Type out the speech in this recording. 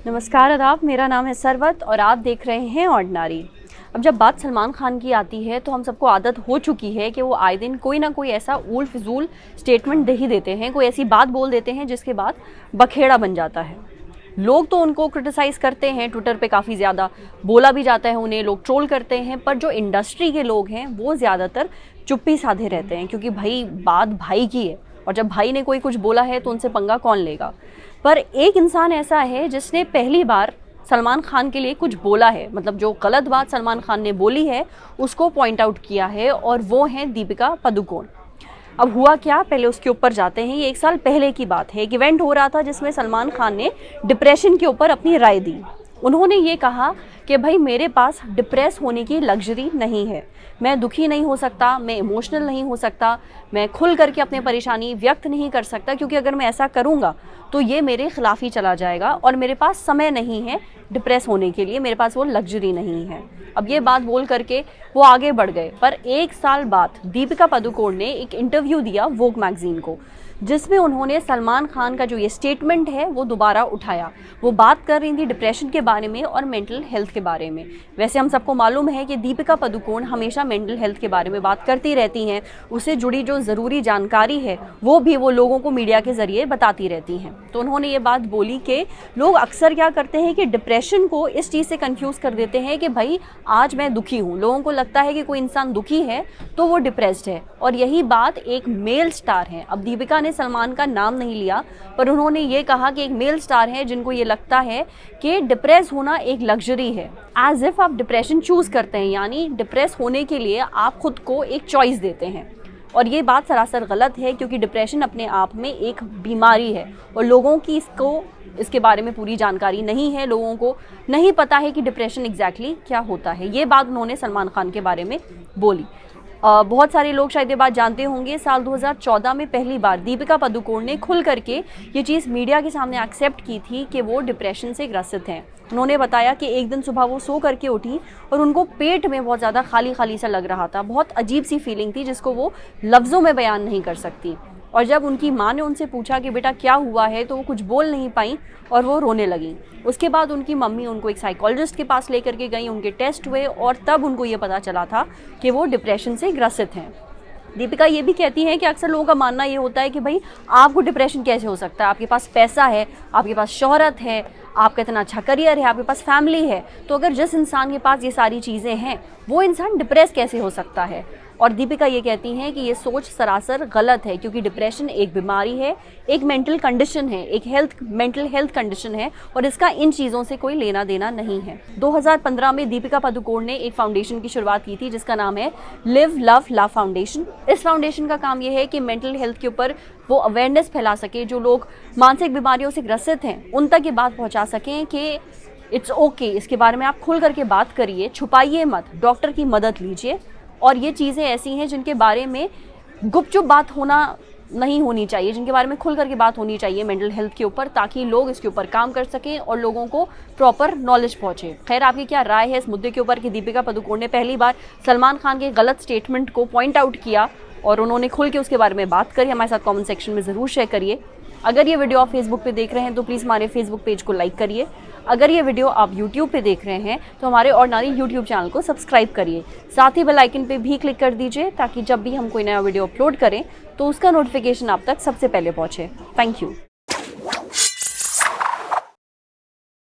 नमस्कार आदाब, मेरा नाम है सरवत और आप देख रहे हैं ऑर्डिनरी। अब जब बात सलमान खान की आती है तो हम सबको आदत हो चुकी है कि वो आए दिन कोई ना कोई ऐसा ऊल फिजूल स्टेटमेंट दे ही देते हैं, कोई ऐसी बात बोल देते हैं जिसके बाद बखेड़ा बन जाता है। लोग तो उनको क्रिटिसाइज़ करते हैं, ट्विटर पे काफ़ी ज़्यादा बोला भी जाता है, उन्हें लोग ट्रोल करते हैं, पर जो इंडस्ट्री के लोग हैं वो ज़्यादातर चुप्पी साधे रहते हैं, क्योंकि भाई बात भाई की है और जब भाई ने कोई कुछ बोला है तो उनसे पंगा कौन लेगा। पर एक इंसान ऐसा है जिसने पहली बार सलमान खान के लिए कुछ बोला है, मतलब जो गलत बात सलमान खान ने बोली है उसको पॉइंट आउट किया है, और वो हैं दीपिका पादुकोण। अब हुआ क्या, पहले उसके ऊपर जाते हैं। ये 1 साल पहले की बात है। एक इवेंट हो रहा था जिसमें सलमान खान ने डिप्रेशन के ऊपर अपनी राय दी। उन्होंने ये कहा कि भाई मेरे पास डिप्रेस होने की लग्जरी नहीं है, मैं दुखी नहीं हो सकता, मैं इमोशनल नहीं हो सकता, मैं खुल करके अपनी परेशानी व्यक्त नहीं कर सकता, क्योंकि अगर मैं ऐसा करूँगा तो ये मेरे खिलाफ ही चला जाएगा और मेरे पास समय नहीं है डिप्रेस होने के लिए, मेरे पास वो लग्जरी नहीं है। अब ये बात बोल करके वो आगे बढ़ गए। पर 1 साल बाद दीपिका पादुकोण ने एक इंटरव्यू दिया वोग मैगजीन को, जिसमें उन्होंने सलमान खान का जो ये स्टेटमेंट है वो दोबारा उठाया। वो बात कर रही थी डिप्रेशन के बारे में और मेंटल हेल्थ के बारे में। वैसे हम सबको मालूम है कि दीपिका पादुकोण हमेशा मेंटल हेल्थ के बारे में बात करती रहती हैं, उससे जुड़ी जो ज़रूरी जानकारी है वो भी वो लोगों को मीडिया के ज़रिए बताती रहती हैं। तो उन्होंने ये बात बोली कि लोग अक्सर क्या करते हैं कि डिप्रेशन को इस चीज़ से कन्फ्यूज़ कर देते हैं कि भाई आज मैं दुखी हूँ। लोगों को लगता है कि कोई इंसान दुखी है तो वो डिप्रेस्ड है, और यही बात एक मेल स्टार है। अब दीपिका ने सलमान का नाम नहीं लिया, पर उन्होंने ये कहा कि एक मेल स्टार है जिनको ये लगता है कि डिप्रेस होना एक लग्जरी है। एज इफ आप डिप्रेशन चूज़ करते हैं, यानी डिप्रेस होने के लिए आप खुद को एक चॉइस देते हैं, और ये बात सरासर गलत है, क्योंकि डिप्रेशन अपने आप में एक बीमारी है और लोगों की इसके बारे में पूरी जानकारी नहीं है। लोगों को नहीं पता है कि डिप्रेशन एग्जैक्टली क्या होता है। ये बात उन्होंने सलमान खान के बारे में बोली। बहुत सारे लोग शायद ये बात जानते होंगे, साल 2014 में पहली बार दीपिका पादुकोण ने खुल करके ये चीज़ मीडिया के सामने एक्सेप्ट की थी कि वो डिप्रेशन से ग्रसित हैं। उन्होंने बताया कि एक दिन सुबह वो सो करके उठी और उनको पेट में बहुत ज़्यादा खाली खाली सा लग रहा था। बहुत अजीब सी फीलिंग थी जिसको वो लफ्ज़ों में बयान नहीं कर सकती। और जब उनकी माँ ने उनसे पूछा कि बेटा क्या हुआ है, तो वो कुछ बोल नहीं पाई और वो रोने लगी। उसके बाद उनकी मम्मी उनको एक साइकोलॉजिस्ट के पास लेकर के गई, उनके टेस्ट हुए और तब उनको ये पता चला था कि वो डिप्रेशन से ग्रसित हैं। दीपिका ये भी कहती हैं कि अक्सर लोगों का मानना ये होता है कि भाई आपको डिप्रेशन कैसे हो सकता है, आपके पास पैसा है, आपके पास शोहरत है, आपका इतना अच्छा करियर है, आपके पास फैमिली है, तो अगर जिस इंसान के पास ये सारी चीज़ें हैं वो इंसान डिप्रेस कैसे हो सकता है। और दीपिका ये कहती हैं कि ये सोच सरासर गलत है, क्योंकि डिप्रेशन एक बीमारी है, एक मेंटल कंडीशन है, एक मेंटल हेल्थ कंडीशन है, और इसका इन चीज़ों से कोई लेना देना नहीं है। 2015 में दीपिका पादुकोण ने एक फाउंडेशन की शुरुआत की थी जिसका नाम है लिव लव लव फाउंडेशन। इस फाउंडेशन का काम ये है कि मेंटल हेल्थ के ऊपर वो अवेयरनेस फैला सके, जो लोग मानसिक बीमारियों से ग्रसित हैं उन तक ये बात पहुँचा सकें कि इट्स ओके, इसके बारे में आप खुल करके बात करिए, छुपाइए मत, डॉक्टर की मदद लीजिए। और ये चीज़ें ऐसी हैं जिनके बारे में गुपचुप बात होना नहीं होनी चाहिए, जिनके बारे में खुल करके बात होनी चाहिए मेंटल हेल्थ के ऊपर, ताकि लोग इसके ऊपर काम कर सकें और लोगों को प्रॉपर नॉलेज पहुंचे। खैर, आपकी क्या राय है इस मुद्दे के ऊपर कि दीपिका पादुकोण ने पहली बार सलमान खान के गलत स्टेटमेंट को पॉइंट आउट किया और उन्होंने खुल के उसके बारे में बात करी? हमारे साथ कमेंट सेक्शन में ज़रूर शेयर करिए। अगर ये वीडियो आप फेसबुक पे देख रहे हैं तो प्लीज़ हमारे फेसबुक पेज को लाइक करिए। अगर ये वीडियो आप यूट्यूब पे देख रहे हैं तो हमारे ऑर्डिनरी यूट्यूब चैनल को सब्सक्राइब करिए। साथ ही बेल आइकन पे भी क्लिक कर दीजिए, ताकि जब भी हम कोई नया वीडियो अपलोड करें तो उसका नोटिफिकेशन आप तक सबसे पहले पहुँचे। Thank you.